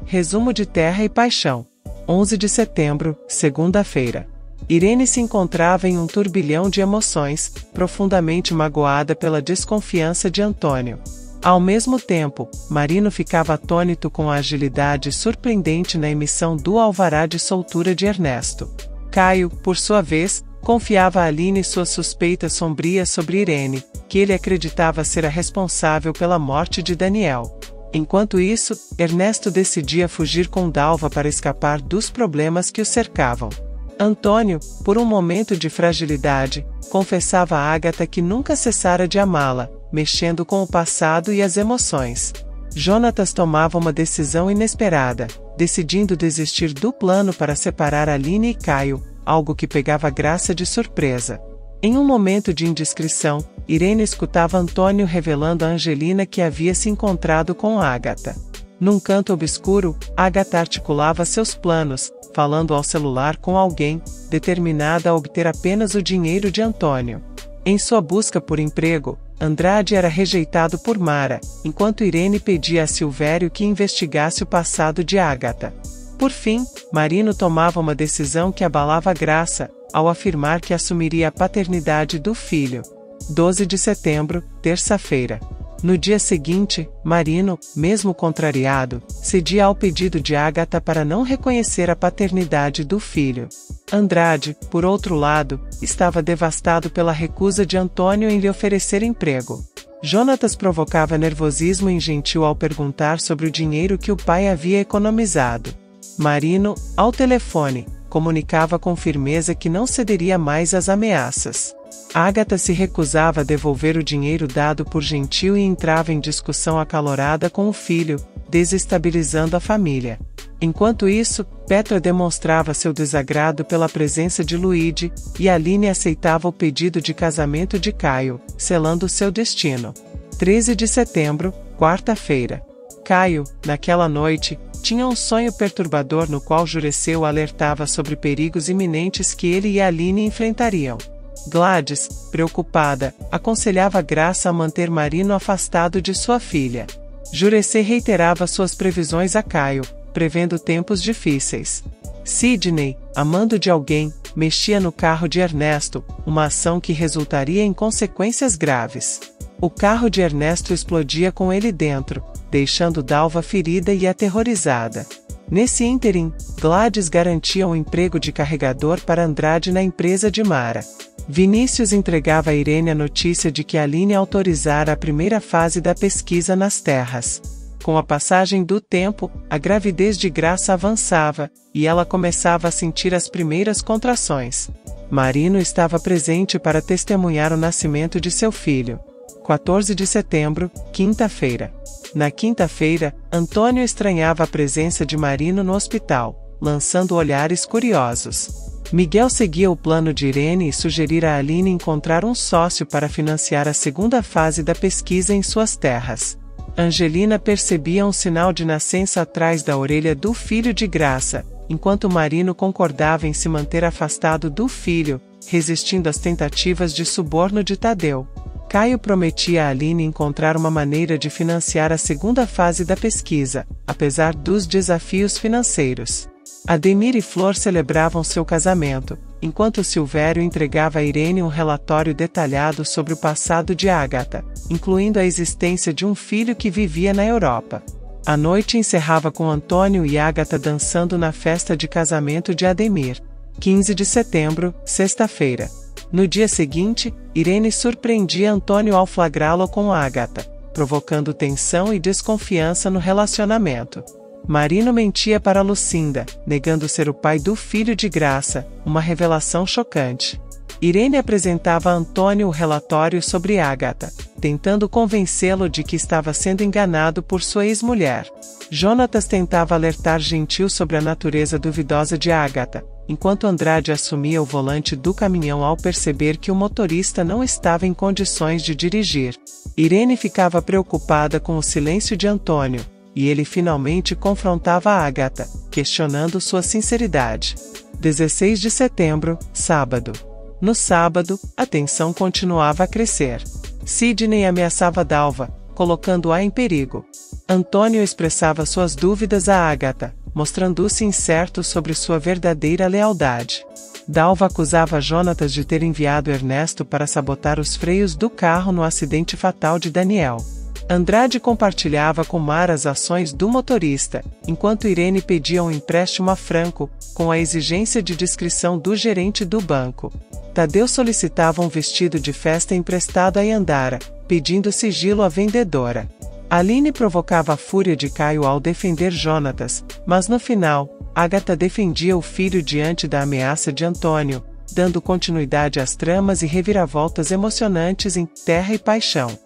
Resumo de Terra e Paixão. 11 de setembro, segunda-feira. Irene se encontrava em um turbilhão de emoções, profundamente magoada pela desconfiança de Antônio. Ao mesmo tempo, Marino ficava atônito com a agilidade surpreendente na emissão do alvará de soltura de Ernesto. Caio, por sua vez, confiava a Aline suas suspeitas sombrias sobre Irene, que ele acreditava ser a responsável pela morte de Daniel. Enquanto isso, Ernesto decidia fugir com Dalva para escapar dos problemas que o cercavam. Antônio, por um momento de fragilidade, confessava a Ágata que nunca cessara de amá-la, mexendo com o passado e as emoções. Jonatas tomava uma decisão inesperada, decidindo desistir do plano para separar Aline e Caio, algo que pegava Graça de surpresa. Em um momento de indiscrição, Irene escutava Antônio revelando a Angelina que havia se encontrado com Ágata. Num canto obscuro, Ágata articulava seus planos, falando ao celular com alguém, determinada a obter apenas o dinheiro de Antônio. Em sua busca por emprego, Andrade era rejeitado por Mara, enquanto Irene pedia a Silvério que investigasse o passado de Ágata. Por fim, Marino tomava uma decisão que abalava Graça, ao afirmar que assumiria a paternidade do filho. 12 de setembro, terça-feira. No dia seguinte, Marino, mesmo contrariado, cedia ao pedido de Ágata para não reconhecer a paternidade do filho. Andrade, por outro lado, estava devastado pela recusa de Antônio em lhe oferecer emprego. Jonatas provocava nervosismo ingentil ao perguntar sobre o dinheiro que o pai havia economizado. Marino, ao telefone, comunicava com firmeza que não cederia mais às ameaças. Ágata se recusava a devolver o dinheiro dado por Gentil e entrava em discussão acalorada com o filho, desestabilizando a família. Enquanto isso, Petra demonstrava seu desagrado pela presença de Luíde, e Aline aceitava o pedido de casamento de Caio, selando seu destino. 13 de setembro, quarta-feira. Caio, naquela noite, tinha um sonho perturbador no qual Jureceu alertava sobre perigos iminentes que ele e Aline enfrentariam. Gladys, preocupada, aconselhava Graça a manter Marino afastado de sua filha. Jurecê reiterava suas previsões a Caio, prevendo tempos difíceis. Sidney, amando de alguém, mexia no carro de Ernesto, uma ação que resultaria em consequências graves. O carro de Ernesto explodia com ele dentro, deixando Dalva ferida e aterrorizada. Nesse ínterim, Gladys garantia um emprego de carregador para Andrade na empresa de Mara. Vinícius entregava a Irene a notícia de que Aline autorizara a primeira fase da pesquisa nas terras. Com a passagem do tempo, a gravidez de Graça avançava, e ela começava a sentir as primeiras contrações. Marino estava presente para testemunhar o nascimento de seu filho. 14 de setembro, quinta-feira. Na quinta-feira, Antônio estranhava a presença de Marino no hospital, lançando olhares curiosos. Miguel seguia o plano de Irene e sugerira a Aline encontrar um sócio para financiar a segunda fase da pesquisa em suas terras. Angelina percebia um sinal de nascença atrás da orelha do filho de Graça, enquanto Marino concordava em se manter afastado do filho, resistindo às tentativas de suborno de Tadeu. Caio prometia a Aline encontrar uma maneira de financiar a segunda fase da pesquisa, apesar dos desafios financeiros. Ademir e Flor celebravam seu casamento, enquanto Silvério entregava a Irene um relatório detalhado sobre o passado de Ágata, incluindo a existência de um filho que vivia na Europa. A noite encerrava com Antônio e Ágata dançando na festa de casamento de Ademir. 15 de setembro, sexta-feira. No dia seguinte, Irene surpreendia Antônio ao flagrá-lo com Ágata, provocando tensão e desconfiança no relacionamento. Marino mentia para Lucinda, negando ser o pai do filho de Graça, uma revelação chocante. Irene apresentava a Antônio o relatório sobre Ágata, tentando convencê-lo de que estava sendo enganado por sua ex-mulher. Jonatas tentava alertar Gentil sobre a natureza duvidosa de Ágata, enquanto Andrade assumia o volante do caminhão ao perceber que o motorista não estava em condições de dirigir. Irene ficava preocupada com o silêncio de Antônio, e ele finalmente confrontava Ágata, questionando sua sinceridade. 16 de setembro, sábado. No sábado, a tensão continuava a crescer. Sidney ameaçava Dalva, colocando-a em perigo. Antônio expressava suas dúvidas a Agatha, mostrando-se incerto sobre sua verdadeira lealdade. Dalva acusava Jonatas de ter enviado Ernesto para sabotar os freios do carro no acidente fatal de Daniel. Andrade compartilhava com Mara as ações do motorista, enquanto Irene pedia um empréstimo a Franco, com a exigência de discrição do gerente do banco. Tadeu solicitava um vestido de festa emprestado a Yandara, pedindo sigilo à vendedora. Aline provocava a fúria de Caio ao defender Jonatas, mas no final, Agatha defendia o filho diante da ameaça de Antônio, dando continuidade às tramas e reviravoltas emocionantes em Terra e Paixão.